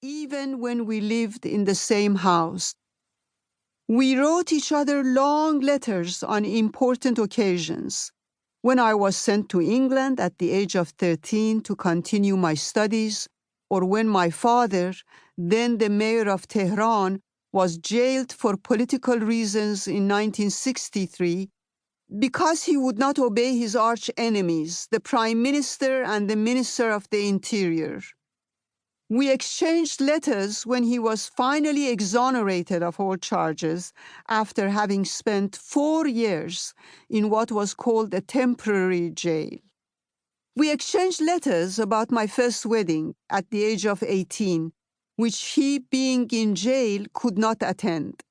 even when we lived in the same house. We wrote each other long letters on important occasions. When I was sent to England at the age of 13 to continue my studies, or when my father, then the mayor of Tehran, was jailed for political reasons in 1963 because he would not obey his arch enemies, the Prime Minister and the Minister of the Interior. We exchanged letters when he was finally exonerated of all charges after having spent 4 years in what was called a temporary jail. We exchanged letters about my first wedding at the age of 18, which he, being in jail, could not attend.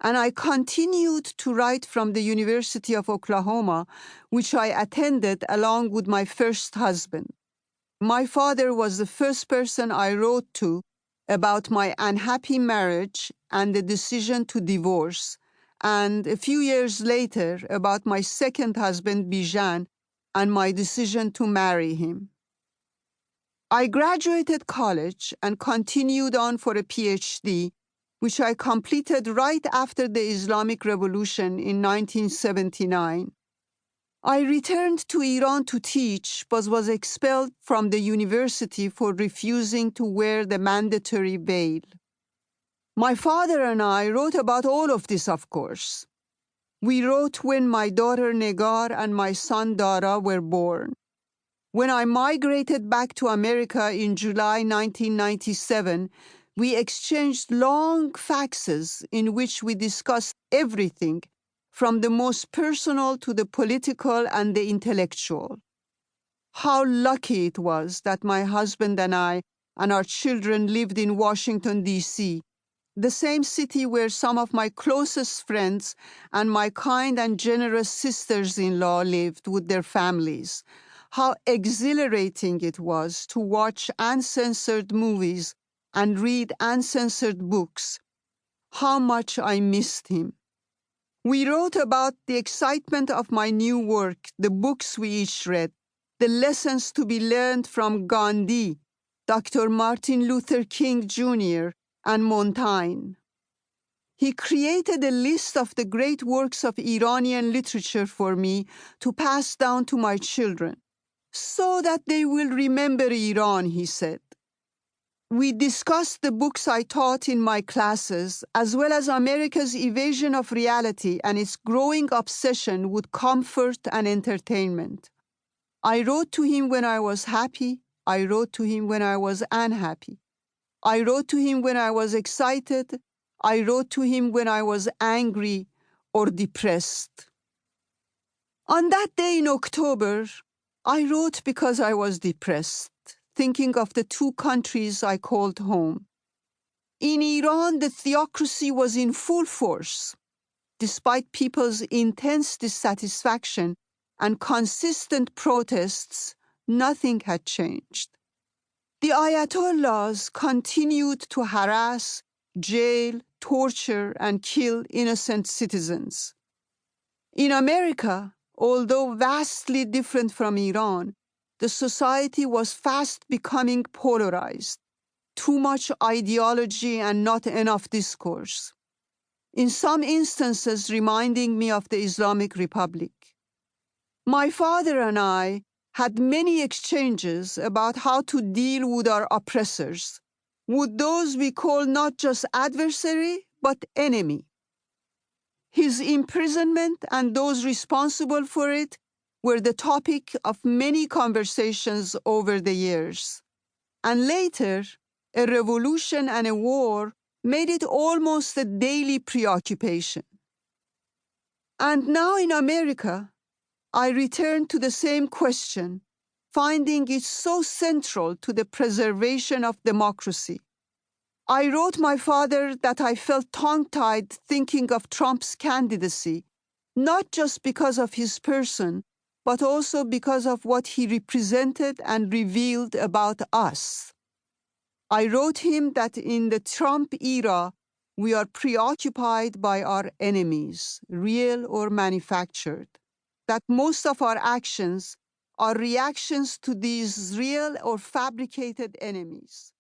And I continued to write from the University of Oklahoma, which I attended along with my first husband. My father was the first person I wrote to about my unhappy marriage and the decision to divorce, and a few years later about my second husband, Bijan, and my decision to marry him. I graduated college and continued on for a PhD, which I completed right after the Islamic Revolution in 1979. I returned to Iran to teach, but was expelled from the university for refusing to wear the mandatory veil. My father and I wrote about all of this, of course. We wrote when my daughter Negar and my son Dara were born. When I migrated back to America in July 1997, we exchanged long faxes in which we discussed everything from the most personal to the political and the intellectual. How lucky it was that my husband and I and our children lived in Washington, D.C., the same city where some of my closest friends and my kind and generous sisters-in-law lived with their families. How exhilarating it was to watch uncensored movies and read uncensored books. How much I missed him. We wrote about the excitement of my new work, the books we each read, the lessons to be learned from Gandhi, Dr. Martin Luther King Jr., and Montaigne. He created a list of the great works of Iranian literature for me to pass down to my children, so that they will remember Iran, he said. We discussed the books I taught in my classes, as well as America's evasion of reality and its growing obsession with comfort and entertainment. I wrote to him when I was happy. I wrote to him when I was unhappy. I wrote to him when I was excited. I wrote to him when I was angry or depressed. On that day in October, I wrote because I was depressed, thinking of the 2 countries I called home. In Iran, the theocracy was in full force. Despite people's intense dissatisfaction and consistent protests, nothing had changed. The Ayatollahs continued to harass, jail, torture, and kill innocent citizens. In America, although vastly different from Iran, the society was fast becoming polarized. Too much ideology and not enough discourse. In some instances, reminding me of the Islamic Republic. My father and I had many exchanges about how to deal with our oppressors, with those we call not just adversary, but enemy. His imprisonment and those responsible for it were the topic of many conversations over the years. And later, a revolution and a war made it almost a daily preoccupation. And now in America, I return to the same question, finding it so central to the preservation of democracy. I wrote my father that I felt tongue-tied thinking of Trump's candidacy, not just because of his person, but also because of what he represented and revealed about us. I wrote him that in the Trump era, we are preoccupied by our enemies, real or manufactured, that most of our actions are reactions to these real or fabricated enemies.